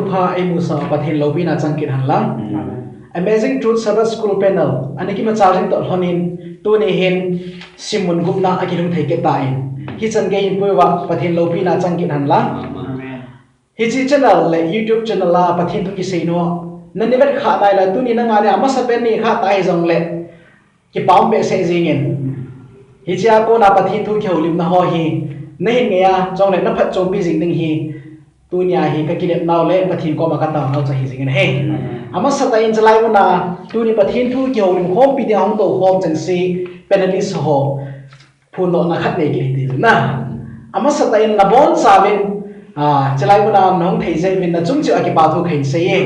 nupa emusa pathin lobina changkin hanlang Amazing Truth Sabbath School Panel ani ki ma charging to honin tu ni hin simun gupna akilung thei ke tain hi chan ge in puwa pathin lobina changkin hanlang hi chi channel le YouTube channel la pathin tu ki seino nani vet kha dai la tu ni na nga ne ama sa pen ni kha tai jong le ki paum be se jingin hi chia ko na pathin thu kheu lim na ho hi nei nge ya jong le na phat chom bi jing ding hi tu nya hi ka kilem naw le pathin ko ma ka taw naw cha hi jingin he ama sa ta in jalai na tu ni pathin thu kheu lim khom pi de hong to khom chen si penalist ho phun lo na khat ne ki ti na ama sa ta in na bon sa win jalai na nong thei jai win na chung chu aki pa thu khain se ye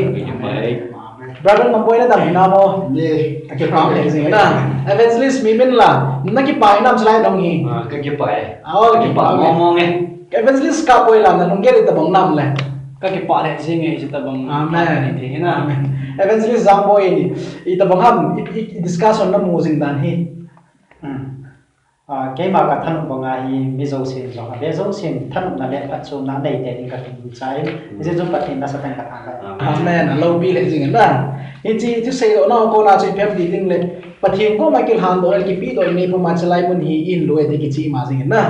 brother mamboy na dam hina mo ye aki pram le jing na evangelist mi min la na ki pa nam jalai dong hi ka ki pa ki pa mo nge evangelist ka boy la na nong ge ta bang nam le các cái quả đẹp riêng ấy chúng ta bằng amen thế nào evangelist jang boy ni ita bang ham discussion na mu jing dan hi cái mà cả thân của ngài mi dâu xin rồi bé dâu xin thân là đẹp phát xuống lá đầy để đi gặp những trái bây giờ chúng ta tìm ra sẽ thành cả hàng amen lâu bi le jing na hi chi tu sei do na ko na chi pem di ding le pathian ko ma ki han do ki pi do ni po ma chalai mun hi in lo de ki chi ma jing na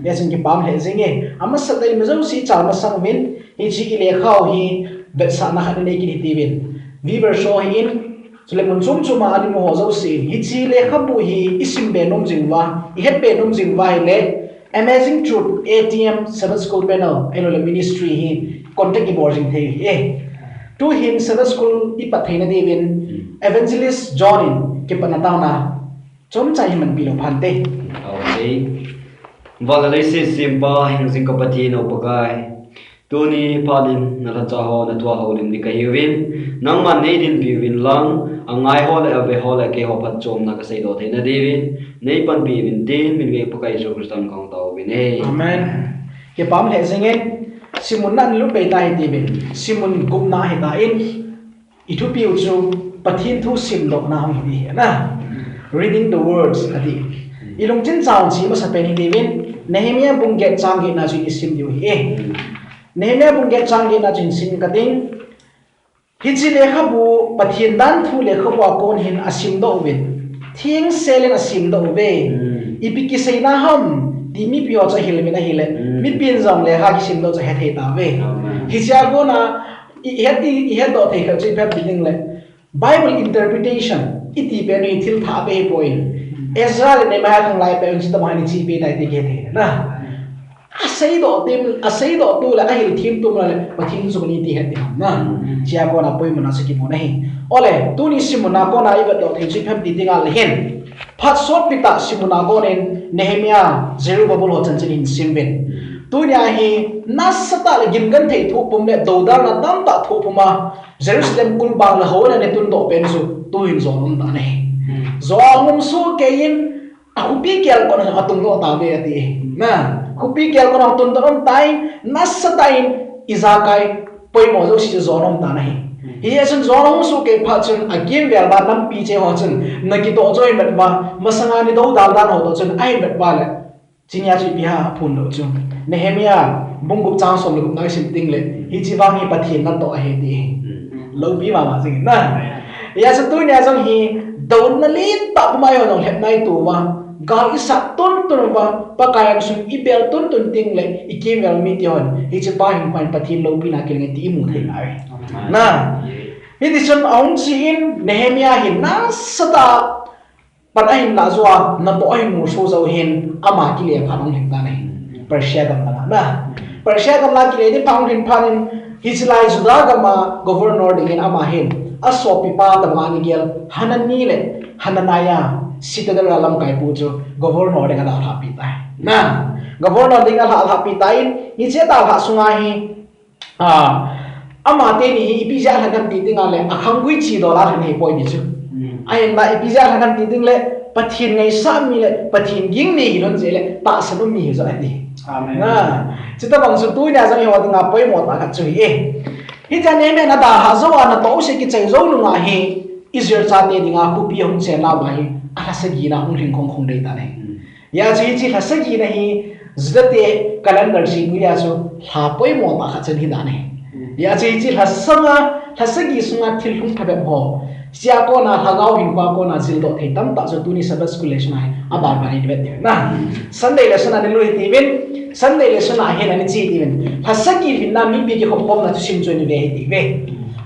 ya sin ki pam le jing e amma sa dai mi dâu si cha ma sang min hi chi ki le khau hi vet sa na khan ne ki ti win vi ver show hi in chule mun chum chuma ani mo ho zo si hi chi le khabu hi isim be nom jingwa I het be nom jingwa hi le Amazing Truth ATM Sabbath School Panel eno le ministry hi contact ki boarding the e tu hin Sabbath School I pathaina devin evangelist John in ke panataw na chom chai man pilo phante okay wala le si simpa hin sing ko patino pagai tuni palin na ra cha ho na tua ho lim ni ka hiwin nang man nei din bi win lang angai ho le ave ho le ke ho pat chom na ka sei do theina devin nei pan bi win tin min ve pakai so kristan kong taw win e amen ke pam le zinge simun nan lu pe tai ti bin simun gum na he ta in ithu piu chu pathin thu sim dok na hong hi na reading the words adi ilung chin chaw chi ma sa pe ni devin Nehemia bung get chang na chi sim diu hi Nehemia bung get chang na chin sim ka ding hi chi le khabu pathin dan thu le khabu kon hin asim do win thing selen asim do ve ipiki sei na ham ti mi pio cha hil me na hile mi pin jong le ha ki sim do cha he thei ta ve hi cha go na i het do thei ka chi pep ding le Bible interpretation iti pe ni thil tha be point Ezra le ne ma khang lai pe chi ta ma ni chi pe dai te ke the na asai do tu la ahil thim tu ma le pathin su ni ti het ti na chia ko na poi ma na se ki mo na hi ole tu ni simuna ko na i ba do thei chi phem ti tinga le hen phat sot pita simuna ko nen Nehemia Zerubbabel ho chan chin simben tu nya hi nasata le gim gan thei thu pum le do dar na tam ta thu puma Jerusalem kul bang la ho na ne tun do pen su tu hin zo nun ta ne zo ngum su ke in akupi kyal ko na atung do ta ve ati na kupi kyal ko na tun don tai nasata in izakai poi mo zo si zo nom ta ne hi asun zo ngum su ke pha chun agim vel ba nam pi che ho chun na ki to join met ba masanga ni do dal dan ho to chun ai met ba le chinya chi pi ha phun do chu Nehemia bungup chang som lu na sim ting le hi chi wang hi pathin na to a he ti lo bi ma jing na ya sa tu nya jong hi do na lin ta mai ho nong het nai tu wa gal isa ton ton wa pa kaya sun ibel ton ton ting le ikim vel mi ti hon hi chi pa hin pan pathin lo bi na ke nge ti mu thei ai na hi ti chon aung chi in Nehemia hin na sata pat ai na zwa na to ai mu so zo hin ama ki le pha nong hen ta nei Persia gam na Persia gam la ki le ni pang hin phanin Hislai Juda gama governor dingin ama hin aso pipa ta mani gel hanani le hananaya citadel alam kai pu chu governor de ga ha pi tai na governor ding ha pi tai ni che ta ha sunga hi ama te ni ipija hakan ti tinga le akhangui chi dola ni poi ni chu ai na ipija hakan ti ting le pathin ngai sa mi le pathin ging ni hilon je le ta sanu mi zo ani amen na chita bang su tu nya jang yo tinga poi mo ta kha chu hi hi ja ne me na da ha zo na to se ki chei zo lu nga hi Israel cha te dinga ku pi hong che na ba hi ala sa gi na hong ring khong khong dei ta ne ya chi la sa gi na hi zate calendar si mi ya so ha poi mo ta kha chen hi da ne ya che chi hasagi sunga thil hung phabem ho sia ko na hagau hin kwa ko na zil do thei tam ta so tuni sabas school lesson ai abar bani vet na Sunday lesson ani lui ti ben Sunday lesson a hen ani chi ti ben hasagi hin na mi bi ki khom na sim join ve ti ve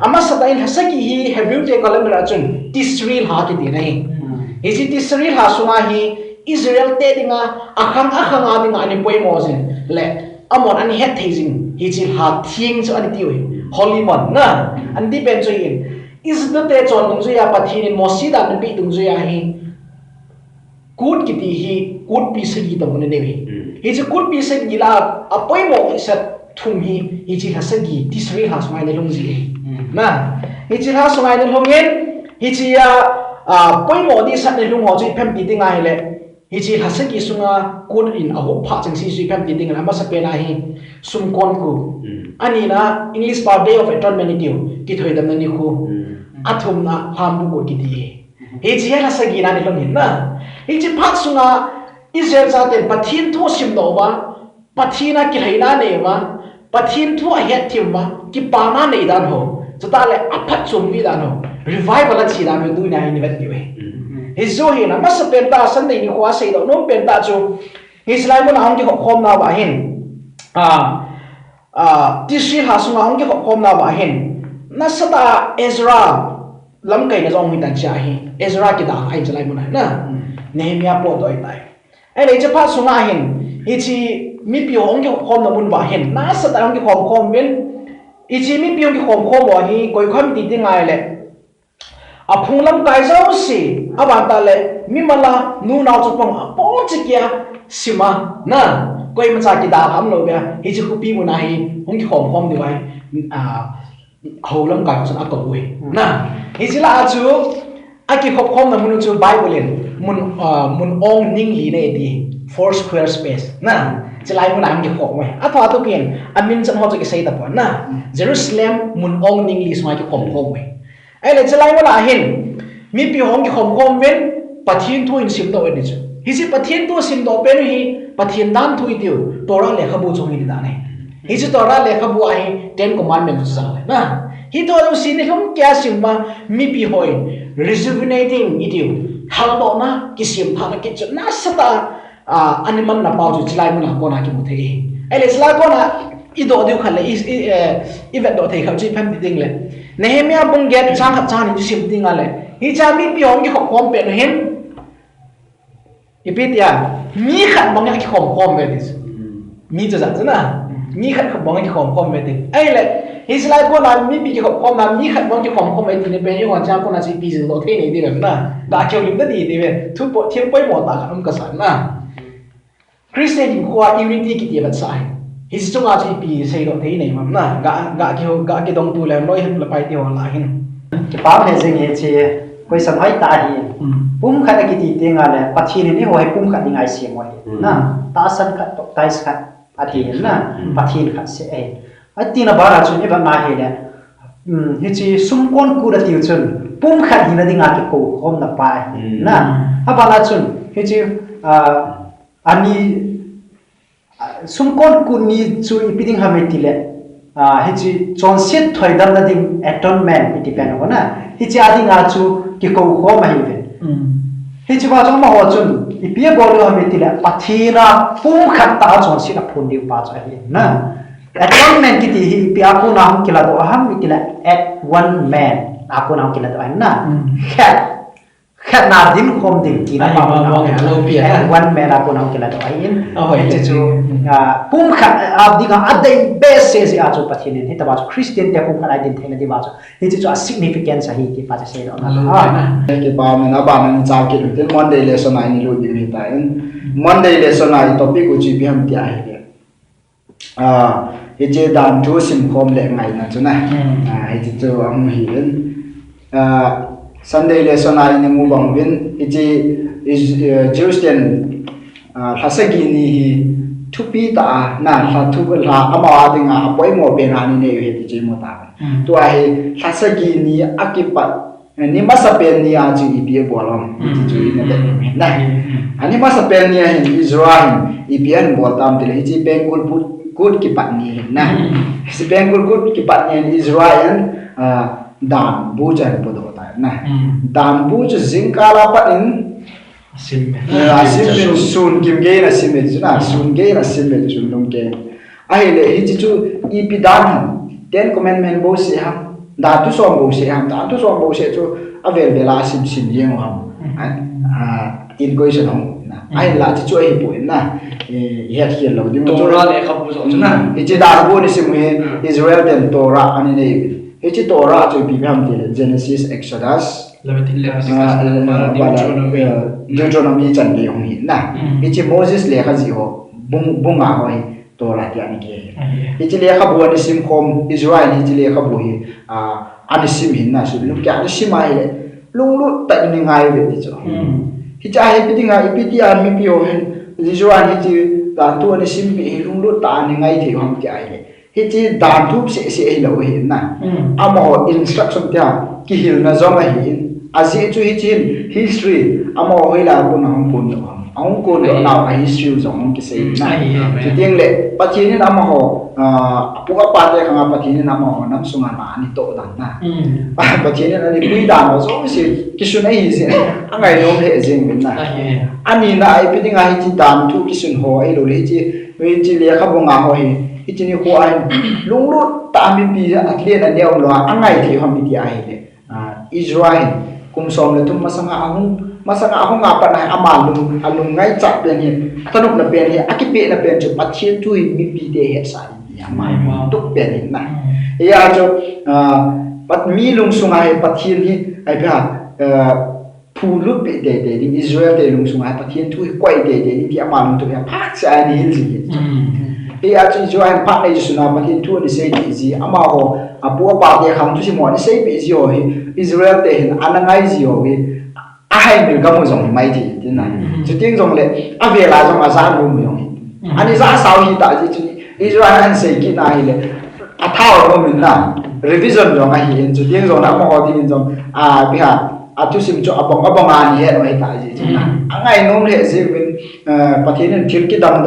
ama sadain hasagi hi Hebrew te calendar achun Tisril ha ki ti nei hi chi Tisril ha sunga hi Israel te dinga akhang adinga ani poimo zen le amon ani het theizing hi chi ha thing chu ani ti holy mon na an di ben chuin is the te chon tung ya pathin in mosida an bi tung ya hi kut kiti hi kut pi sagi ta mun ne hi chi kut pi sagi la apoi mo sat thum hi chi hasagi tisri ha smai ne lung ji na hi chi ha smai ne longen hi chi ya poi mo di sat ne lung ho chi phem pi tinga hi le hi chi hasagi sunga kun in a ho pha chang si phem pi tinga ma sa pe na hi sum kon ku ani na English par day of atonement ki thoi dam ni khu athum na pham bu ko ki di he chi la sagi na ni long hin na he chi phat sunga Israel sa te pathin thu sim no ba pathina ki haina ne ma pathin thu a het thim ma ki pa na nei dan ho chuta le aphat chum bi dan ho revival a chi dan ho du na ni vet ni we he zo hi na mas pen ta san nei ni khwa sei do no pen ta chu Israel mo na hong ki khom na ba hin Tisri hasunga hong ki khom na ba hin na sata Ezra lam kai na jong hi tan cha hi Ezra ki da ai chalai mun na Nehemia po doi tai ai le cha pha sunga hin hi chi mi pi hong ki khom na mun ba hin na sata hong ki khom wen hi chi mi pi hong ki khom ba hi koi kham ti ti ngai le a phung lam kai zo si aba ta le mi mala nu na chu pong a po chi kya sima na koi ma cha ki da ham lo bia hi chi khu pi mu na hi hong ki khom di wai hầu lắm cái phần ác cầu quỷ na hi chỉ là chú ai kịp học hôm là muốn chú Bible lên muốn ong ninh hi này đi four square space na chỉ lại muốn làm kịp học vậy à thoa tôi kiện anh mình chẳng học cho cái xây tập na Jerusalem muốn ong ninh li xoay kịp học vậy ai là chỉ lại muốn là hin mi pi hong kịp học bên pathin thu in sim đâu vậy chứ hi chỉ pathin thu sim đâu bên hi pathin dan thu tiêu Torah lệ khabu chung hi đi này hi chu Torah le khabu ai Ten Commandments sa na hi to lo sin hom kya simma mi pi hoi rejuvenating idiu haldo na kisim phana ki na sata animal na pau chu chilai muna ko na ki mu thei ele sla ko na ido diu khale event do thei khau chi pham ding le Nehemia bung get chang khat chan ni sim ding ale hi cha mi pi hong ki khom pe no hem ipit ya mi khat bang ki khom ve dis mi cha za na mi khát khom bong ki khom me tin ai le Israel ko na mi bi ki khom na mi khát bong ki khom me tin ne pe yo cha ko na chi pi zi lo the nei di na da cheu lim da di de ve thu po thiem poi mo ta khanum ka san na Christian in ko unity ki ti bat sai his chung a chi pi sei lo the nei mam na ga ki dong tu le noi hem la pai ti ho la hin ki pa me jing ye chi koi sam hai ta hi pum khat ki ti te nga le pathin ni ho hai pum khat ni ngai si mo na ta san khat to tai khat pathin na pathin khat se ai tina bara chu ni ba ma he le hi chi sum kon ku da tiu chun pum khat hi na dinga ki ko hom na pa na aba la chun hi chi ani sum kon ku ni chu ipiding ha me ti le hi chi chon set thoi dam na ding atonement pi ti pen ho na hi chi adi nga chu ki ko ho ma hi ve hi chi ba chong ma ho chun ipia bol ha me ti le pathina pum khat ta chon si na phun diu pa cha hi na atonement ki ti hi pia ku na hum kila do aham ki la at one man aku na kila do na khat na din khom din ki na ba na lo pia one man aku na kila do in hi chi chu pum khat abdinga adai best se se a chu pathin ni ta ba Christian te pum khat ai din thena di ba chu hi chi chu a significance hi ki pa cha se do na ke pa me na ba na cha ki te Monday lesson ai ni lo di ni ta Monday lesson ai topic ku chi bi ham ti ai hi che dan thu sim khom le ngai na chu na hi chi chu am hi en Sunday lesson ai ni mu bang bin hi che Jerusalem hasagi ni hi thupi ta na ha thu la ama dinga apoi mo be na ni ne he ti che mo ta to ai hasagi ni akipat ni masa pen ni a chi ipie bolom ti chu ni na ani masa pen ni Israel ipien bol tam ti le chi pen kul put good ki patni na si ben good ki patni Israel dan bu jan podo ta na dan bu chu zingkala patin sim asim sun kim ge na sim na sun ge na sim sun dong ge ai le hi chu ipidan ten commandment bo se ham da tu som bo se ham da tu som bo se chu avel bela sim yeng ham in question hong na ai la chu ai po na he hi lo di Torah le khabu so na ji da bo ni sim he Israel den Torah ani ne he ji Torah chu bi ham de Genesis Exodus Deuteronomy chan de hong hi na he ji Moses le kha ji ho bung a ho hi Torah ti ani ke he ji le kha bo ni sim khom Israel he ji le kha bo hi ani sim hin na su lu kya ni sim ai le lung lu ta ni ngai ve ti cho hi cha he pi nga ipiti a mi pi o hen Israel he ji ta tu ani sim bi lung lu ta ni ngai thi hom kya ai le hi ji dan thup se lo hi na amo instruction tia ki hil na zong a hi azi chu hi chin history amo hoila ko na hom pun ong ko do na a history zong ki se na ti tieng le pathin na amo ho pu pa te khanga pathin na amo nam sunga na ni to dan na pathin na ni pui dan ho so si ki sun ai si angai no he jing min na ani na ai pi dinga hi chi dan thu ki sun ho ai lo le chi we chi le kha bo nga ho hi chi ni ko ai lung lu ta mi pi atlen na neom lo angai thi hom ti ai le Israel kum som le tum masanga ahung apa na amalum alum ngai chap pen hi tanuk na pen hi akipe na pen chu pathin tu mi pi de he sai ya mai tuk pen hi na ya jo pat mi lung sunga he pathin hi ai ba phu lu pe de ding Israel de lung sunga pathin tu kwai de ni ti amalum tu ya phak sa ni hi ji ya chu jo an pa nei suna pathin tu ni sei ji ama ho apu pa de kham tu si mo ni sei pe ji ho hi Israel de hin anangai ji ho hi ai mil ga mo zong mai thi tin na chu ting zong le a ve la zong a za lu mo yong ani za sao hi ta ji chu Israel an sei ki na hi le a thao mo min na revision zong a hi chu ting zong na mo ho tin zong a bi ha a tu sim chu abong ani he no hi ta ji chu na angai nom le je min pathin thil ki dam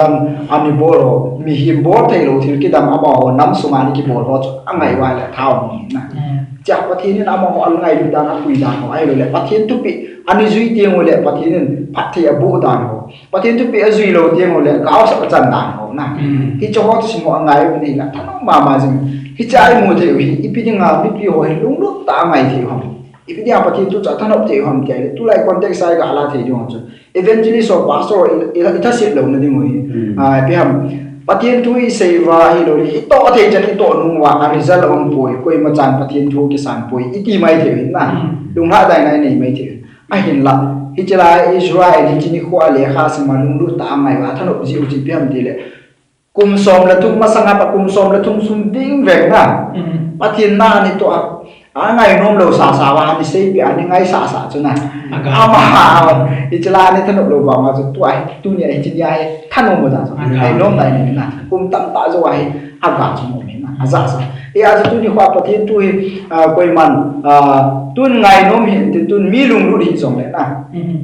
ani boro mi hi bor thei lo thil ki dam aba ho nam suma ni ki bor ho chu angai wa le thao ni na cha pathin na mo ho angai bi da na pui da ho ai lo le pathin tu pi ani zui tieng ho le pathin phat thei abu dan ho pathin tu pi azui lo tieng ho le ka sa chan dan ho na hi cho ho tu sim ho angai bi ni la thano ma jing hi cha ai mo thei hi ipi dinga bi pi ho hi lung lu ta ngai thei ho ipi dia pathin tu cha thanop thei hom ke tu lai context sai ga ala thei jong chu evangelist or pastor ita sit lo na ding ho hi pi ham pathin tu i seva hi lo hi to thei chan hi to nu wa a result om poi koi ma chan pathin tu ki san poi iti mai thei na lung ha dai nai nei mai thei a hin la hi chela Israel hi chini khwa le kha sima lung lu ta mai wa thanop ji u ji pi ham ti le kum som la tum masanga pa kum som la tum sum ding vek na pathin na ni to a ngai nom lo sa wa ni sei pi ani ngai sa chu na ama ichla ni thanop lo ba ma chu tu ai tu ni ai chin ai thanom mo da chu ai nom dai ni na kum tam ta zo ai a ga chu mo me na a za sa e a tu ni khwa pathin tu hi koi man tun ngai nom hin ti tun mi lung lu hi zong le na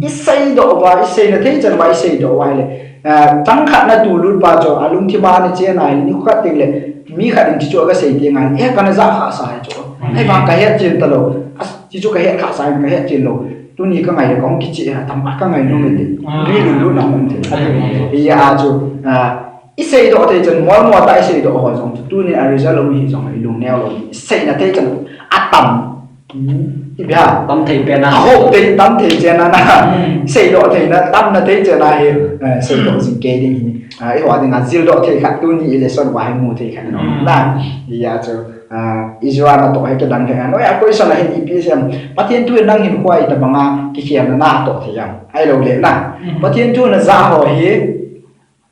i sei do wa i sei na thei chan wa i sei do wa le tang khat na tu lu pa cho alung thi ba ni che nai ni khat ting le mi khat din chi cho ga sei ti ngai e kana za kha sa hai cho ai ba ka he chin ta lo chi cho ka he kha sa ka he chin lo tu ni ka ngai le kong ki chi tam ba ka ngai no me ti mi lu na mon ti ya a cho i sei do te chan mo ta i sei do ho jong tu ni a result lo hi jong ai lu neo lo sei na te chan a tam ibya tâm thầy pe na ho te tam te chen na sei do te na tam na te chen na he sei do sin ke ding ni ai ho ding a zil do te khat tu ni le son wa hai mu te khat no na ya cho Israel na to hai ka dang ka no ya ko isa la hin ipsm patien tu nang hin khwai ta banga ki khiam na to the yam ai lo le na patien tu na za ho hi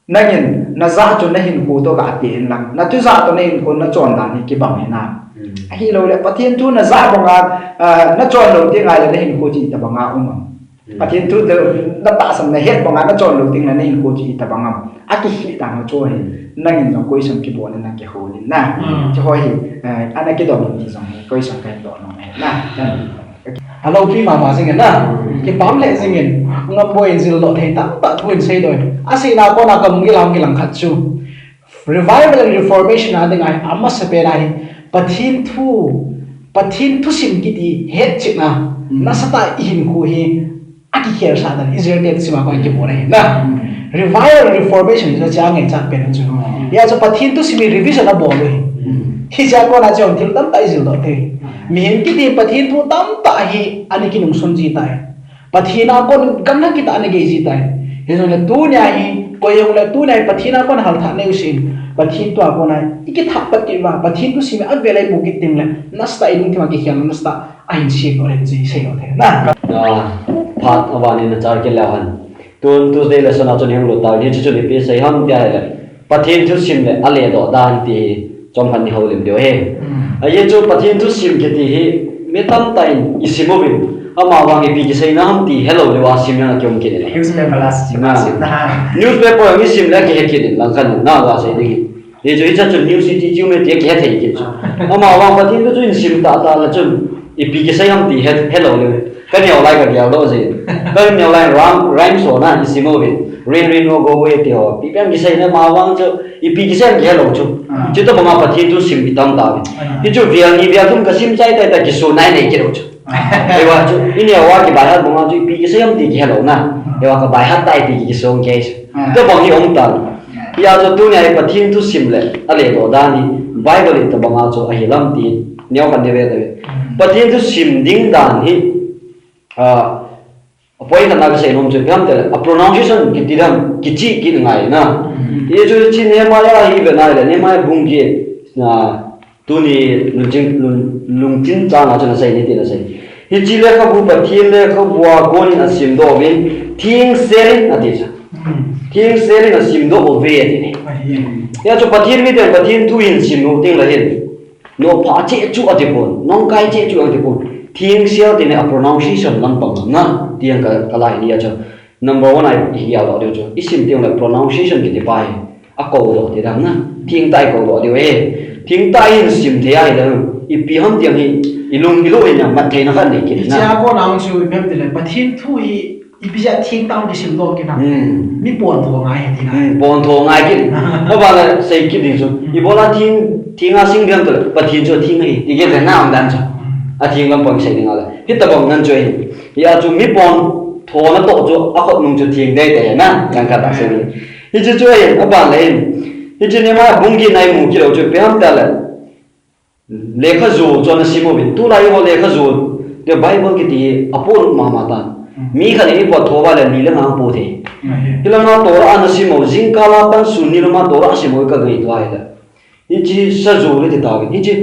nangin na za cho na hin ko to ga te lang na tu za to na hin ko na chon da ni ki bang ni na hi lo le patien tu na za banga na chon lo ti ngai le hin ko chi ta banga patien tu de na ta sam na het banga na chon lo ting na hin ko chi ta banga a ki hi ta no cho hi nangin jong ko isam ki bo na ki ho ni na cho ho hi ana ki do ni jong ko isam ka do no na alo pi ma sing na ki pam le sing ngam boy zil lo thei tam ta thuin sei doi a sei na ko na kam ngi lam khat chu revival and reformation ading ai amma seperai pathin thu sim kiti het china nasata in ku hi aki kher sa dan Israel tek sima ko ki bore na revival and reformation is chang en chat pen chu ya cho pathin thu simi revision a bol hi hi ja ko na jong thil tam tai zil do the min kiti pathin thu tam ta hi ani ki nung sun ji tai pathina kon gamna ki ta ne ge ji tai he no le tu nya hi ko yong le tu nai pathina kon hal tha ne usin pathin to ko nai iki thak pat ki ba pathin tu simi a velai mu ki tim le nasta idung thima ki hian nasta ain si ko ren ji sei o the na phat awani na char ke lawan tun tu de la sana chon heng lo ta ni chu ni pe sei ham tia le pathin tu sim le ale do dan ti chom han ni ho lim dio he a ye chu pathin tu sim ke ti hi me tam tai isimobi ama wangi pi ki sei na ham ti hello le wa sim na kyom ke le newspaper last newspaper mi sim la ke he ke din lang kan na ga sei ding ye chu cha chu news ti chu me te ke thei ke chu ama wang pathin tu chu sim ta ta la chu i pi ki sei ham ti hello le cái nhiều like cái đó gì cái nhiều like rhyme số na isimobi rain no go away tio pi pem ki sei na ma wang chu i pi ki sei ke lo chu chu to ma pathin tu sim itam ta bi chu vial ni bia tum ka sim chai ta ki so nai nei ke lo chu ai wa chu ini wa ki ba ha bong chu pi ki sei am ti ke lo na ai wa ka ba ha tai ti ki so ke to bong ni ong ta ya chu tu ne pathin tu sim le ale do da ni bible ta bong chu a hi lam ti neo kan de ve pathin tu sim ding dan hi point na ka sei nom chu yam te a pronunciation ki tiram ki chi ki ngai na ye chu chi ne ma ya hi be na le ne ma bung ki na tu ni lung chin cha na chana sei ni ti na sei hi chi le ka bu pa thien le ka bua ko ni na sim do win thing selling na ti cha thing selling na sim do o ve ti ni ya chu pa thien mi te pa thien tu in sim no ting la hin no pha che chu a ti pon nong kai che chu a ti pon thing siao ti ne a pronunciation lang pang na tiang ka lai ni cha number 1 ai hi ya lo de chu isim tiang la pronunciation ki ti pai a ko do ti dang na thing tai ko do de e thing tai in sim the ai da i pi ham tiang hi ilung ilu in ma the na khan ni ki na cha ko nang chu mem te le pathin thu hi i bi ja thing tang ki sim do ki na mi pon tho ngai he ti na pon tho ngai ki no ba la sei ki ding chu i bola thing a sing biang to pathin chu thing hi ti ge na am dan cha a thing lam pang sei ding ala hit ta bang nan choi ya chu mi pon tho na to chu a khot nung chu thing dei te na yang ka ta se ni hi chu choi a ba le hi chu ne ma bung ki nai mu ki lo chu pe am ta la le kha zu cho na simo bin tu la yo le kha zu the bible ki ti apon ma ma ta mi kha ni po tho ba le ni le ma po the tilang na to ra na simo jing ka la pan su ni ma to ra simo ka gai to ai da hi chi sa zu le ti ta hi chi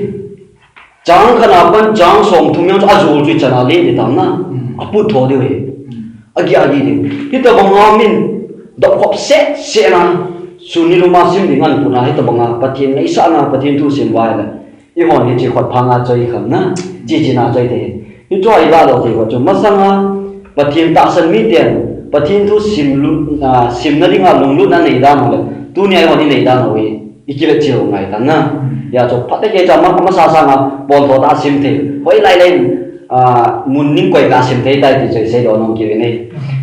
Jang khana pan jang som thum yang a zul chui chana le de tam na apu tho de we agi de hita bang min do khop se na suni lu ma sim ding an puna hita bang pathin nei sa na pathin tu sim wa la i mon ni chi khot phanga choi kham na ji na choi de hi choi ba lo ji ko chu ma sanga pathin ta san mi ten pathin tu sim lu sim na ringa lung lu na nei da no le tu ni ai ho ni nei da no we ikile chiu ngai ta na ya cho phate ke cha ma sa sa nga bol tho ta sim the hoi lai len mun ning koi ka sim the dai ti chei sei do nong ki ne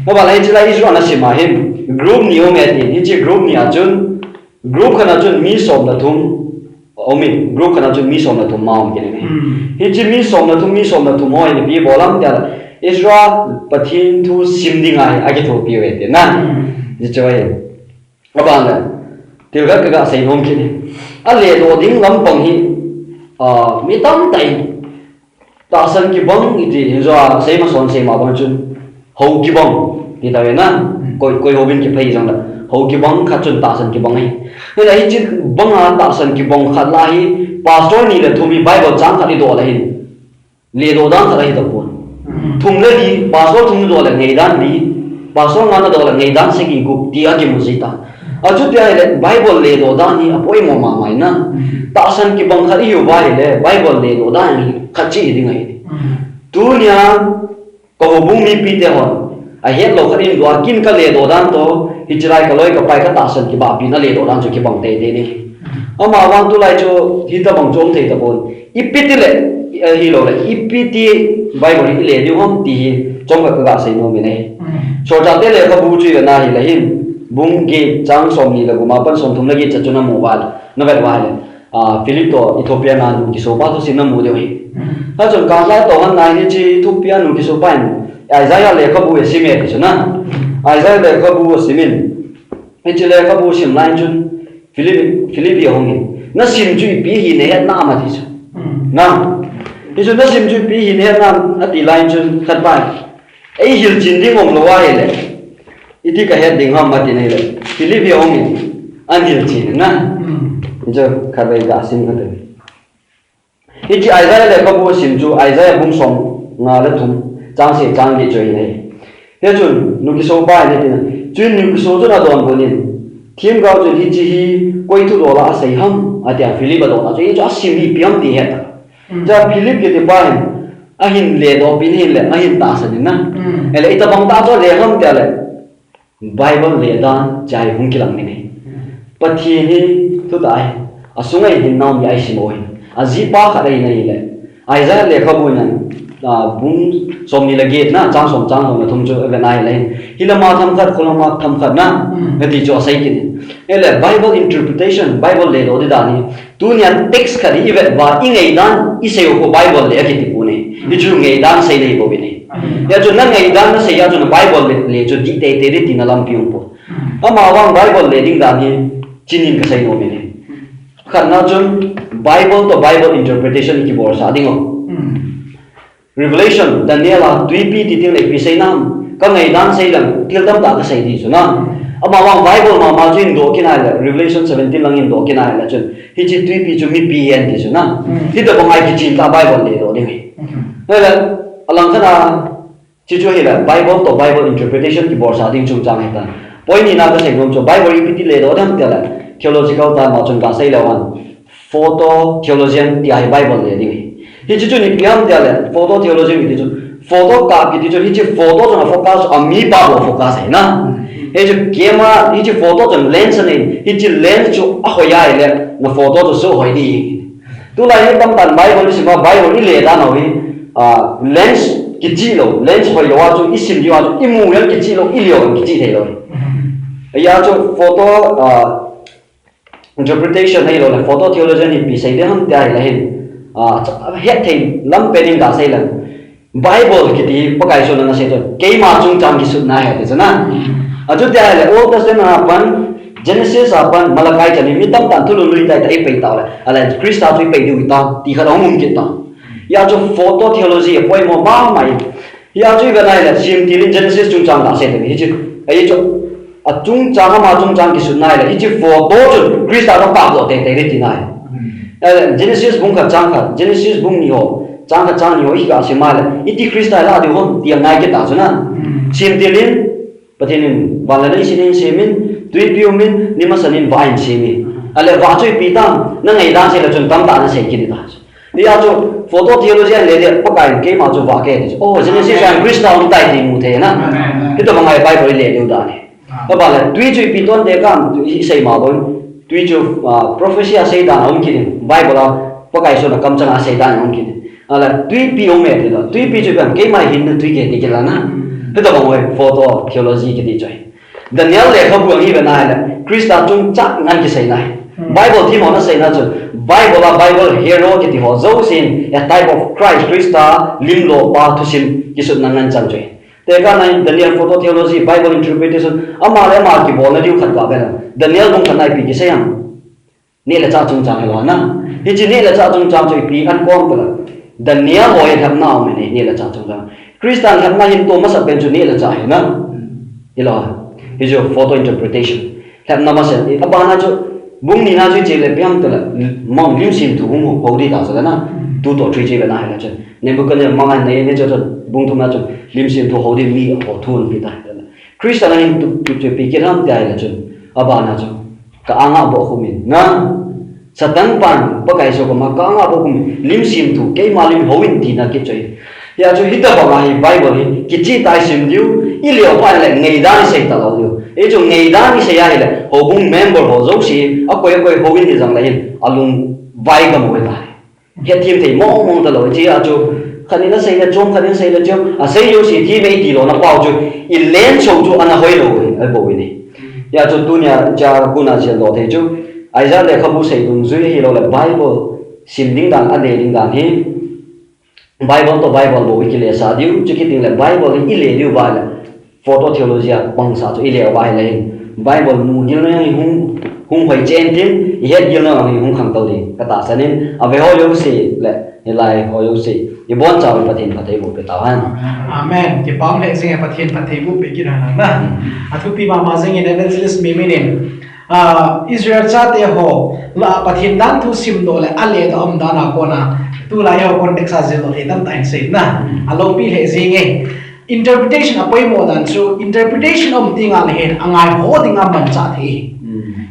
no ba lai chi lai is na sim ma him group ni o me ti ni chi group ni a chun group khana chun mi som na thum o mi group khana chun mi som na thum ma om ki ne hi chi mi som na thum hoi ni bi bolam ta Israel pathin thu sim ding ai a ki tho pi we ti na ji choi ba ba til ga sei nom ki ne a le do ding lam pang hi mi tam tai ta san ki bang iti zo sei ma son sei ma bang chun ho ki bang ti ta na koi ho bin ki phei jang la ho ki bang kha chun ta san ki bang hi ne la hi chi bang a ta san ki bang kha la hi pastor ni le thumi bible chang kha ni do la hi le do dan kha hi ta pon thum le di pastor thum do la ngei dan di pastor nga na do la ngei dan se ki gu ti a ki mu si ta achu tia le bible le do da ni apoi mo ma mai na ta san ki bang khari yu bai le bible le do da ni khachi ding ai tu nya ko bung mi pi te hon a het lo kharin do kin ka le do dan to hijrai ka loi ka pai ka ta san ki ba pi na le do dan chu ki bang te de ni ama wang tu lai chu hi ta bang chom the ta bon ipiti le hi lo le ipiti bible le di hom ti chom ka ga sei no mi ne so ta te le ka bu chu na hi le hin bung ge chang som ni la guma pan som thum lagi chachuna mobile na vel wa le Philip to Ethiopia na nu ki so ba to sin na mu de wi ha chon ka la to han nai ni chi Ethiopia nu ki so pa Isaiah le kha bu si me ti chuna Isaiah le kha bu si min e chi le kha bu sim lai chun Philip ye hong na sim ju bi hi ne na ma ti chu na ni chu na sim ju bi hi ne na ati lai chun khat ba ai hil chin ding om lo wa le iti ka het ding ham ma ti nei le Philip ye hong an hil chin na जो खबे गासिम खते इची आइजाया ले कबो सिमजु आइजाया बुम सोम ngale thum chang se chang ni choi nei he chun nu ki so ba ne tin chun nu ki so jo na don bonin thim gao chu hi chi hi koi thu do la sai ham atia philip do na choi jo sim hi piam ti het ja philip ke te ba a hin le do pin hin le a hin ta sa ni na ele ita bang ta cho le ham ta le bible le dan jai hung ki lang ni nei pathi ni tu dai asungai hin nam yai simoi azi pa kha dai nei le aiza le khabu nan bung som ni lagi na chang som thum chu ve nai le hilama tham khat khulama tham khat na nati jo sai ki ele bible interpretation bible le do da ni tu nya text khari ve wa ingai dan iseo ko bible le ki ti pune ni chu ngai dan sai nei bo bi ni ya chu na ngai dan na sai ya chu na bible le chu di te te ti na lam pium po ama wang bible le ding da ni chinin ka sai no me ni khanna chun bible to bible interpretation ki bor sa dingo revelation daniel a 2p ti ting le pi sai nam ka ngai dan sai lang til dam da ka sai di chu na ama wang bible ma chin do kina la revelation 17 lang in do kina la chun hi chi 2p chu mi pi en ti chu na ti da bang ai ki chin ta bible le do ding la alang kana chi chu hi la bible to bible interpretation ki bor sa ding chung chang he ta poi ni na ka sai gom chu bible pi ti le do dam ta la theological ta ma chun ka sai la wan photo theologian ti ai bible le ding hi chi chu ni piam ta la photo theologian ki chu photo ka ki chu hi chi photo na focus on mi ba bo focus hai na he chu kema hi chi photo chu lens ne hi chi lens chu a ho ya le na photo chu so hoi di tu la hi tam tan bible si ma bible ni le da no hi lens ki chi lo lens ho yo wa chu isim yo wa chu imu yan ki chi lo ilio ki chi thei lo ya chu photo interpretation hay lo la photo theology ni pi sai de ham ta la hin het thei lam pening da sai la bible ki ti pakai so na sai to ke ma chung chang ki su na he de na aju ta la old testament pan genesis apan malakai chani mi tam tan thulu lui tai tai pe ta la ala krista tu pe du ta ti kha dong mum ki ta ya chu photo theology poi mo ba mai ya chu ga nai la sim ti lin genesis chung chang da sai de hi chu ai chu a chung chang ma chung chang ki su nai la hi chi photo chu krista ro pa lo te te ri ti nai genesis bung kha genesis bung ni ho chang ni ho hi ga se ma la iti krista la de ho ti ngai ke ta chu na sim ti lin pathenin wala sin semin tui piu min nima sanin vain semi ale va chui pi tam na ngai dan se la chun tam ta na se ki ta ni ya chu photo theology le de pakai ke ma chu va ke oh genesis and krista on tai ti mu the na ki to ngai bible le de da ni ba la tui chui pi ton de kam sei ma bon tui chu prophecy a sei da on ki bible pakai so na kam chana sei da on ki ala tui pi o me de tui pi chu kam ke mai hin na tui ke de ke la na ki to ngoi photo theology ki di choi Daniel le khabu ngi ba nai la krista chung chak ngan ki sei nai bible thi mo na sei na chu bible hero ki ti ho zo sin a type of christ krista lim lo pa thu sim ki su nan nan chang choi te ka nai Daniel photo theology bible interpretation ama le ma ki bo na diu khat ba ba Daniel dong khanai pi ki sei am ne la cha chung chang lo na hi chi ne la cha chung chang choi pi an kom pa Daniel ho ye tham na me ne la cha chung chang krista tham na hin to ma sa ben chu ne la cha he na ilo is your photo interpretation have namase abana jo bung ni na ju je le pyam to la mong lim sim tu bung ho di ta sa na tu to tri je ba na ha la chen ne bu kan ma ma ne ne jo bung tu na jo lim sim tu ho di mi ho thun pi ta krista na hin tu pi ki ram ta la chen abana jo ka anga bo khu min na satan pan pa kai so ko ma ka anga bo khu lim sim tu ke ma lim ho in ti na ke choi ya jo hita ba ma hi bible hi ki chi tai sim diu ilio pa le ngei dan sei ta lo diu e jo ngei dan ni se ya hi le ho bung member ho zo si a koi ho win ni jang la hin alung vai ga mo ta he tim thei mo mo ta lo ji a jo khani na sei na chom khani sei la jo a sei yo si ti me ti lo na pa jo i len cho jo ana hoi lo ai bo ni ya cho tu nya cha kuna chen lo the chu ai za le khabu sei dung zui hi lo le Bible sim ding dan ade ding dan hi Bible to Bible bo ki le sa diu chu ki ding le Bible hi le diu ba le photo theology bang sa chu ile ba le Bible nu ni na hung hoi chen tin yet you know hung khang tau di ka ta sanin ave ho yo si le lai ho yo si i bon cha pa tin pa thei bo pe ta han Amen. Ki pam le sing pathian pathai bu pe ki na na. Athu pi ma sing in evangelist me meaning. Israel cha te ho la pathian dan thu sim do le ale to am dana ko na tu la yo context a zelo le dam tain sei na. Alo pi le sing e interpretation apoi mo dan so interpretation of thing al hen angai ho ding am man cha the.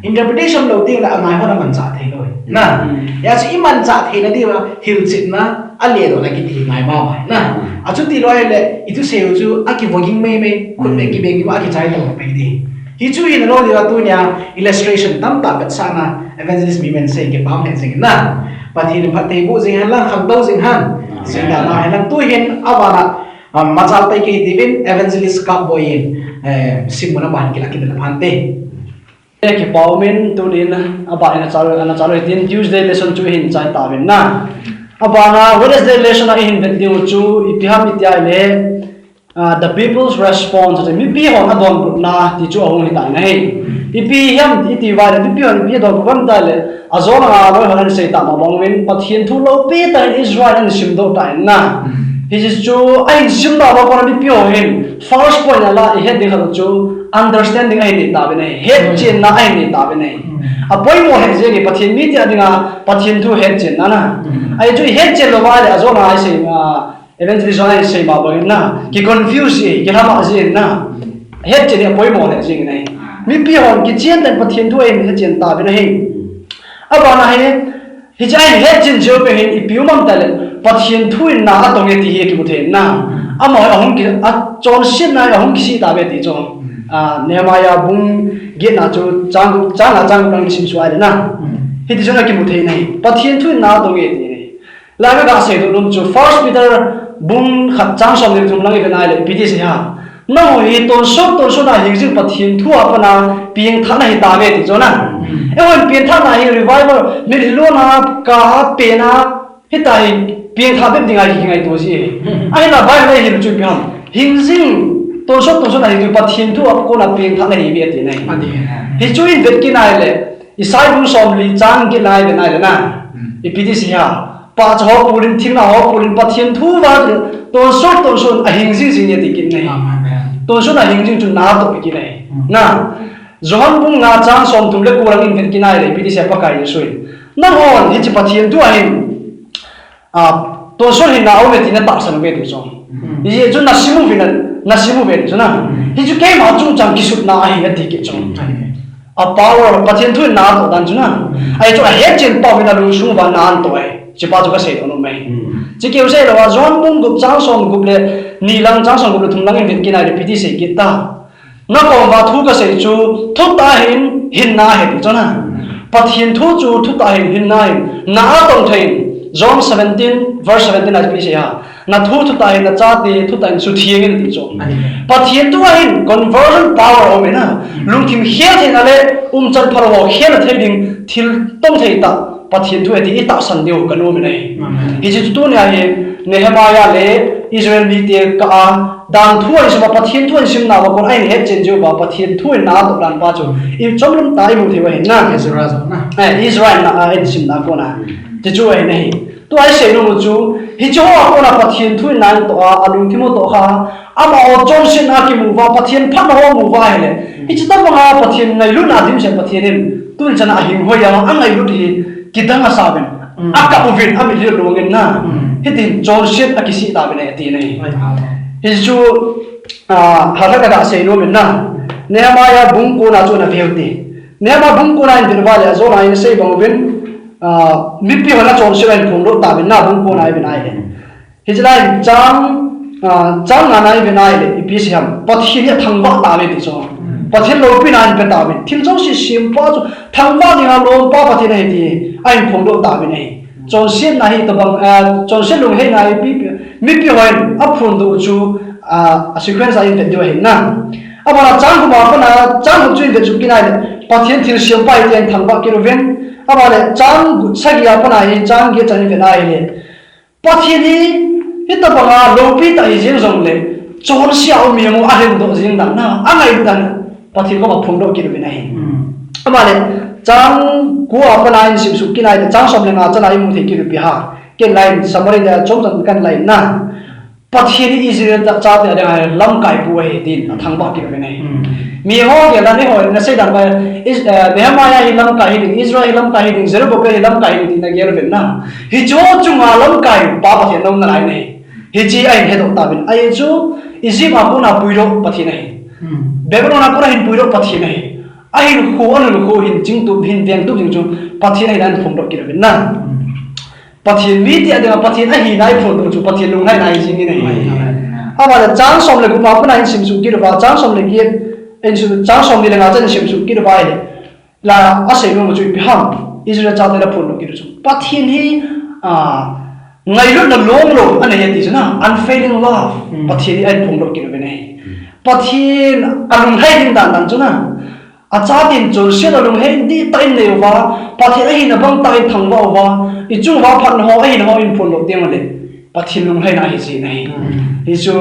Interpretation lo ting la angai ho na man cha the loi. Na. Ya chi man cha the na di ba hil chit na ale do la ki thi ngai ma mai na. Achu ti loi le itu seu chu aki voging me khut me ki beng ki wa ki chai to pe di. Hi chu in lo dia tu nya illustration tam ta bet sana evangelist mi men sei ke pam hen sing na. Pathin phatai bu jing han lang khang do jing han. Sing da ma han tu hin awana Mazal tay kay divin evangelist ka boyin simuna ban kila kita phante ki paumin tunin aba ina chalu tin Tuesday lesson chu hin chai ta ben na aba na Wednesday lesson a hin vet diu chu itiham itia le the people's response to mi pi hon adon na ti chu ahong hitai na he ipi yam iti wa le pi hon pi do ban da le azona lo hanan sei ta ma bangwin pathian thu lo pi ta Israel an sim do ta na he is chu ai sim da ba ko na pi ho hin first point la he de kha chu understanding ai ni ta ben he chen na ai ni ta ben a poi mo he je ni pathian mi ti adinga pathian thu he chen na na ai chu he chen lo wa le azona ai sei eventually ai sei ma ba na ki confuse ki ha ma je na he chen ni poi mo he je ni mi pi hon ki chen da pathian thu ai ni chen ta ben he aba na he jai he chen jo pe he ipiu mam ta le pathian thu in na tong e ti he ki mu the na ama ahong ki a chon sin na ahong ki si ta be ti chon Nehemiah bung ge na chu chang kang sim suai na he ti jona ki mu the nai pathian thu na tong e ti la ga se do lum chu first Peter bung khat chang som ni thum lang e na le pi ti se ha no hi ton so na hi jing pathian thu apa na pieng tha na hi ta be ti chona e won pieng tha na hi revival mi lo na ka pe na hi ta hi pieng tha be dinga hi ngai to si ai na bai le hi chu piang hing jing ton so na hi pathian thu ap ko na pieng tha na hi be ti nai hi chu in vet ki nai le isai bung som li chang ki nai be nai na i pi ti si ha pa cho purin thing na ho purin pathian thu wa ton so a hing jing jing ye ti kin nai ton so na hing jing chu na to ki nai na John bung nga chang som tum le kurang in vet ki nai le pi ti se pa kai sui na hon hi chi pathian thu a hin ton so hin na o me ti na ta san be ti so ye chu na simu be chu na hi chu ke ma chu chang ki sut na hi ya ti ki chu a power pathian thu na to dan chu na ai chu a he chen pa na lu su ba na an to ai chi pa chu ka sei no mai chi ke se lo wa John bung gup chang som gup le ni lang chang som gup le thum lang in vet ki nai le pi ti se ki ta na ko ba thu ka sei chu thu ta hin na he ti chu na pathian thu chu thu ta hin na na tong thein John 17 verse 17 as we ha na thu ta na cha te thu ta su thieng in ti chu pathian tu in conversion power o me na lung kim he the na le chan phar ho he na the ding thil tong thei ta pathian tu ti ta san deu kan o me nei hi ji tu ne hi Nehemiah le Israel mi te ka dan thu ai sa pathian tu sim na ba kon ai he chen ju ba pathian thu na to dan pa chu i chomlum tai mu the wa hin na Israel na ai sim na ko na te chu ai nei tu ai se no mu chu hi chu ko na pathian thu na to alung thi mo to kha ama o chon sin a ki mu wa pathian phat ho mu wa hele hi chu ta ma pathian ngai lu na dim se pathian tu chana hing ho ya ang ngai lu thi kidang sa ben aka uvin ami li lu ngin na hi tin chon sin a ki si ta ben ti nei hi chu ha ka da se no men na Nehemiah bung ko na chu na veuti Nehemiah bung ko na in wa le zo na in se bang ben mi pi wala chon siren phung lo ta bin na bung ko nai bin ai le hijlai chang na nai bin ai le pi siam pathi ne thang ba ta le ti so pathi lo pi nan pe ta bin thil jong si sim pa chu thang ba ni ha lo pa pathi nei ti ai phung lo ta bin nei chon sin na hi to bang chon sin lu he nai pi mi pi hoin a phun du chu a sequence ai te do he na abana chang ko ma na chang chu de chu kinai pathian thil siam pai ten thang ba kiroven abale chang gu sagi apana hi chang ge chani ve na hi pathian ni hita banga lopi ta hi jeng jong le chon xiao mi mo a hen do jing dan na angai dan pathian ko ma phung do kiroven na hi abale chang gu apana hi sim su kinai chang som le na chana hi mu the kiropi ha ken lai samari da chom chang kan lai na pathian ni Israel ta cha te da lam kai bu he din thang ba kiroven na hi mi ho ge la ne ho na se dan ba is Nehemiah hi lam kai hi Israel lam kai hi Zerubbabel hi lam kai hi na ger ben na hi jo chunga lam kai pa pathian nom na lai ne hi chi ai he do ta ben ai chu Egypt apu na puiro pathian hi Babylon apu na hin puiro pathian hi ai khu an khu hin jing tu hin veng tu jing chu pathian hi dan phom do kiroven na pathian mi ti ada pathian ai hi nai phom do chu pathian lung nai nai jing ni nei aba da chang som le ku ma pu na hin sim su ki ba chang som le ki en su chang som ni le nga chen sim su ki ba ai la a se lu chu pi ham Israel cha de la phom do ki chu pathian hi ngai lu na long lo an he ti na unfailing love pathian ai phom do ki nei pathian alung hai din dan dan chu na a cha tin chul se da lung hai di tai ne wa pathian ai na bang tai thang wa wa I chu wa phan ho ai ho in phon lo tiang le pathian lung hai na hi si nei hi chu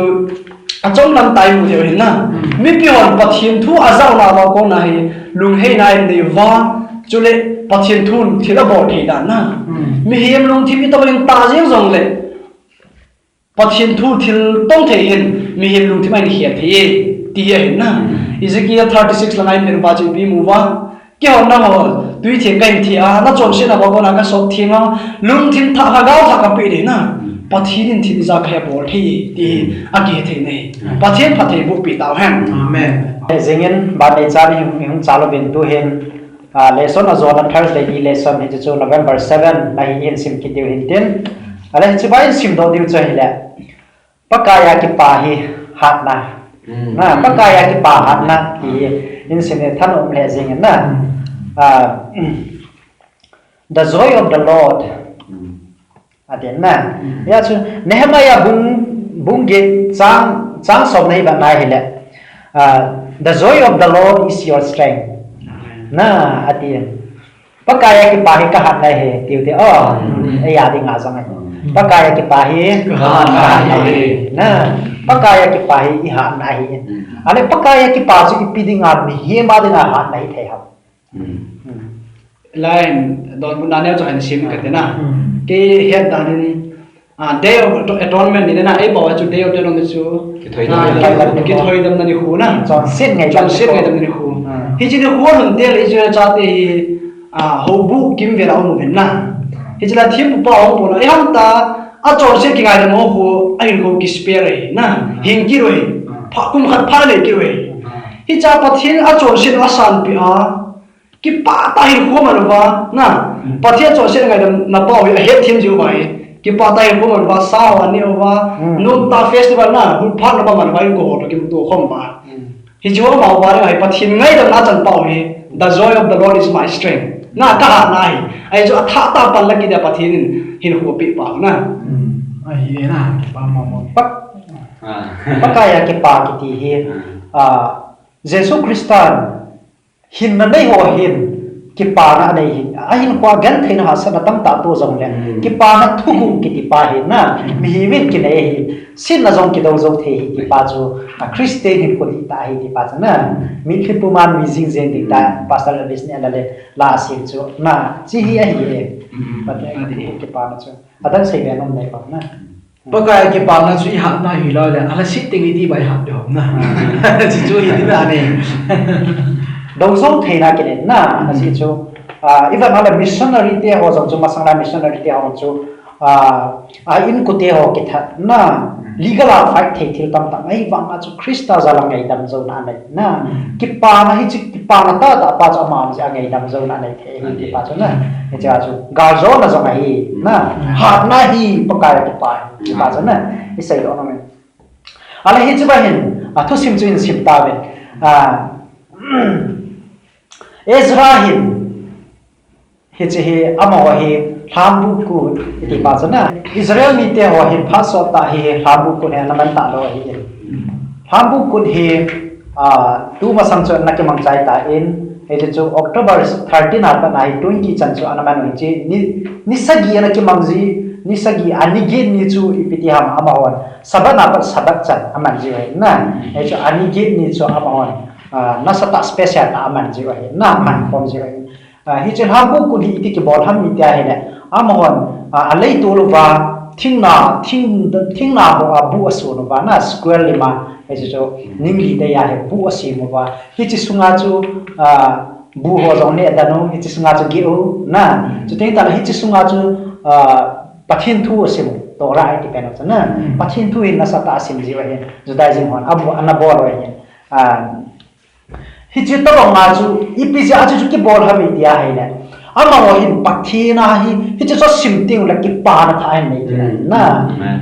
a chong lam tai mu de hin na mi pi hon pathian thu a zau na wa ko na hi lung hai na in de wa chu le pathian thun thila bo thi da na mi hiam lung thi mi to ling ta jeng jong le pathian thu thil tong the hin mi hiam lung thi mai ni hiat the ti ye hin na Ezekiel 36 la nai mer ba chi bi mu wa ke hon na ho tui thian kai thi a na chon se na ba ko na ka so thi nga lung thin tha ha gao tha ka pi de na pathian thi za kha bol thi ti a ke the nei pathian phathe bu pi taw han amen zengin ba ne cha ni hung chalo bin tu hen lesson a zona Thursday ni lesson he chu November 7 na hi in sim ki deu hin ten ala chi bai sim do deu cha hi la pakaya ki pa hi hat na na pakaya ki pa hat na ki in sim ne than om le zengin na the joy of the Lord aden na ya chu Nehemiah bung ge chang som nei ba nai hi la the joy of the Lord is your strength na atin pakaya ki pahi ka hat nai he tiu te ai ya ding a sang ai pakaya ki pahi ka hat nai na pakaya ki pahi I hat nai ane pakaya ki pa chu ipiding a ni he ma ding a hat nai the ha line don mun na cho han sim ka te na ke he da ni day of atonement ni na ai ba chu day of atonement chu ki thoi dam na ni khu na chon sit ngai chon sit ngai dam ni khu hi chi ni khu hun te le Israel cha te ho bu kim ve la mu ben na hi chi la thim pa ong po na ai ham ta a chon sit ki ngai da mo khu ai ko ki spare na hing ki roi pha kum khat pha le ki roi hi cha pathin a chon sit a san pi a ki pa ta hi khu ma ba na pathin chon sit ngai da na pa wi a het thim ju bai ki pa ta hi khu ma ba sa wa ni ba no ta festival na hu pha na ba man bai ko to ki tu khom ba hi jo ma ba re hai pathin ngai da na chan pau hi the joy of the Lord is my strength na ka ha nai ai jo tha ta pan la ki da pathin hin hu pi pa na ai na pa ma mo pakaya ki pa ki ti hi Jesus Christan hin na nei ho hin ki pa na nei hin a hin kwa gan thein ha sa tam ta to jong le ki pa na thu ku ki ti pa hin na mi hi win ki nei hi sin na jong ki do jong the hi ki pa chu a Christian hin ko ti ta hi ti pa cha na mi khi pu man mi jing zen ti ta pastor Elvis ne la le la si chu na chi hi a hi e pa ta ki pa na chu adan sei be nom nei pa na pakaya ki pa na chu I hat na hi lo le ala sit ting I di bai hat do na chi chu hi di na ne dong zong thei na ke na asi chu even ala missionary te ho jong chu masang la missionary te ho chu in ku te ho ki that na legal fight thei thil tam tam ai wang a chu Krista zala ngai dam zo na nei na ki pa na hi chi ki pa na ta pa cha ma ja ngai dam zo na nei the hi ki pa chu na he cha chu ga zo na zo ngai na hat na hi pakaya ki pa chu na I sai lo na me ala hi chu ba hin a thu sim chu in sim ta ben Ezra hin he che he ama wa he hambu ku ti pa cha na Israel mi te ho hin pha so ta he hambu ku ne na man ta lo hi hambu ku he tu ma sang cho na ke mang chai ta in he chu October 13 ha na 20 chan chu anaman oi chi ni sagi na ke mangji ni sagi ani ge ni chu ipiti ham amawon sabana pa sabat chan aman ji wai na he chu ani ge ni chu amawon na sata special ta aman ji wai na man form ji wai hi chen ham ku ni iti ke bol ham mi tia he ne amawon alei tu lu ba thing na bo bu asu no ba na square lima he chu ningli de ya he bu asi mo ba hi chi sunga chu bu ho jong ne da no hi chi sunga chu gi o na chu te ta hi chi sunga chu pathin thu asim to ra ai ti pen na pathin thu in na sa ta asim ji wa he judai jing hon abu ana bol wa he hi chi to ma chu ipi ja chu ki bol ha mi dia hai ne ama ho hin pathina hi chu so sim ting la ki pa na tha nei na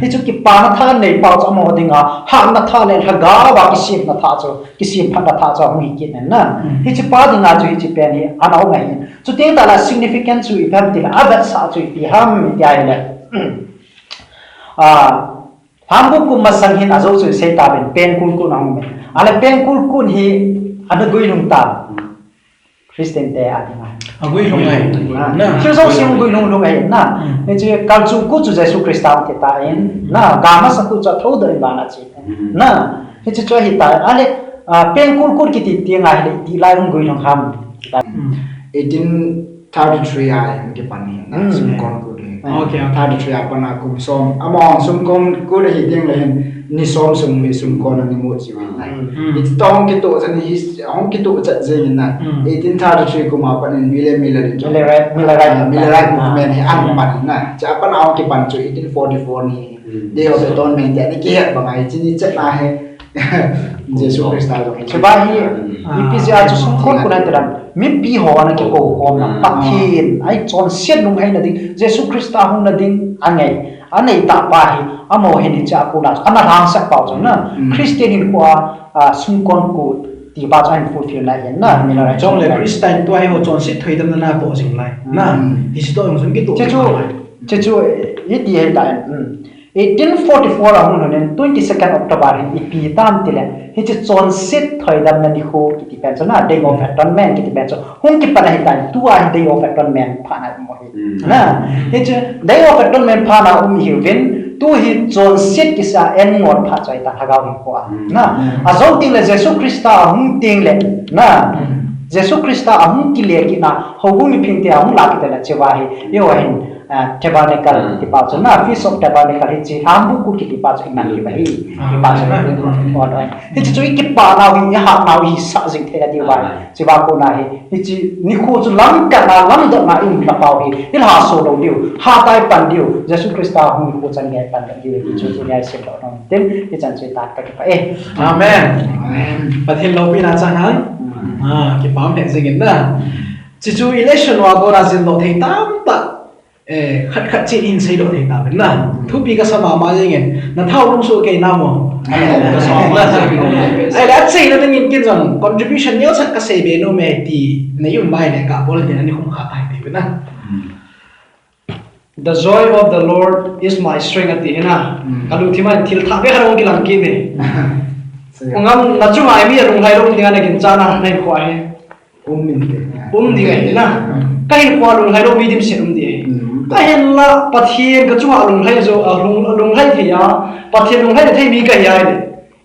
hi chu ki pa na tha nei pa chu ama ho dinga ha na tha le ha ga wa ki sim na tha chu ki sim pha na tha chu hi ki na hi chu pa dinga chu hi chi pen hi ana ho ngai chu te ta la significant chu i pam ti la abat sa chu i ham mi dia ile hambu kum masang hin azo chu se ta ben pen kun kun ang me ala pen kun kun hi ana goi lung ta Christian te adinga agui long ai na chứ sao sim gui lung lung ai na nên chỉ cao chu cu chu Jesus Christ ta te ta in na gama sa cu cha thâu đời ba na chi na nên chỉ cho hiện tại ale pen kul kul ki ti tiếng ai ti lai lung gui lung ham 1833 ai ke pani na sum kon ku de Okay. 33 pana kum som among sum kon ku de hi ding le ni som sum mi sum kon ni mo chi wa nai it tong ki to san hi hong ki to cha je na 1833 ku ma pan millennium millennium movement hi an pan na cha pan hong ki pan chu 1844 ni day of atonement ni ki het ba ngai chi ni cha na he Jesus Christ ta jo chứ ba hi ipizia chu sum kon kuna tera mi pi ho na ki ko kom na pathin ai chon siat lung hai na ding Jesus Christ ta hung na ding anei ta pa hi amo he ni cha ku na ana rang sak pau chu na Christian in kwa sum kon ku ti ba chan fulfill na yen na mi la trong le Christian to ai ho chon sit thoi dam na bo jing lai na hi si to yong sum ki to che chu ye ti he ta 1844 ahun honen 22nd October hi pi tam tile hi chi chon sit thoi dam na ni ho ki ti pen na day of atonement ki ti pen hung ki pana hi tan tu a day of atonement phana mo hi na hi chi day of atonement phana hi vin tu hi chon sit ki sa en ngot pha chai ta hagaw hi ko na azong ting le Jesus Christa hung ting le na Jesus Christa hung ki le ki na ho hu mi phing te hung la ki ta la chewa hi yo hin tabernacle ti pa chu na feast of tabernacle hi chi hambu ku ki ti pa chu iman ki ba hi ti pa chu on oi hi chu ki pa na hi ha na hi sa jing the di wa chi ba ko na hi chi ni khu chu lam ka na lam da na in la pau hi il ha so do diu ha tai pan diu Jesus Christ ta hu ku chan ngai pan da diu chu chu ngai se do no tin ki chan chu ta ka ki pa amen pathin lo pi na chang han ki pam he jing na chi chu election wa go ra jin lo thei tam ta khát khát chỉ in xây độ thì ta vẫn là thu pi cái sao mà gì nghe nó thao lung số cái nào mà ai đã xây nó nên nhìn rằng contribution nhớ chắc cái xây bề nó mẹ thì nếu dùng bài này cả bộ là thì nó không khá tài thì vẫn là The joy of the Lord is my strength at the end. Kalau timan til tak behar orang kilang kini. Ngam nacu mai mi rung hai rung dengan lagi cana naik kuai. Dia na. Kain kuai rung hai rung mi dim serum dia. Kain la patien kacuma rung hai jo rung hai thia patien rung hai thai mi kai ai ni.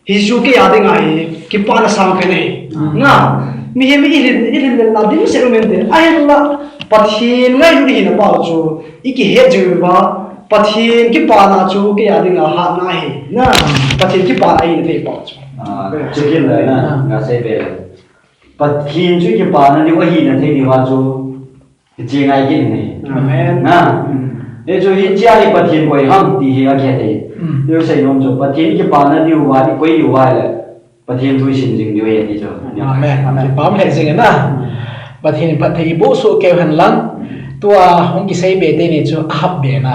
Hisu ke yading ai kipana sam kai ni. Na mi he mi ilin la dim serum dia. Kain la pathin ngai lu hi na ba chu iki he ju ba pathin ki pa na chu ke ya ding ha na hi na pathin ki pa ai ne ba chu chu ki le na nga se be pathin chu ki pa na ni wa hi na thei ni wa chu ji ngai ki ni amen na e chu hi chia ni pathin koi ham ti hi a khe te yo sai nom chu pathin ki pa na ni wa ni koi yu wa le pathin thu sin jing ni we ni chu amen ki pam he jing na but hin pat thei bo so ke han lang tua hong ki sei be te ni chu hab be na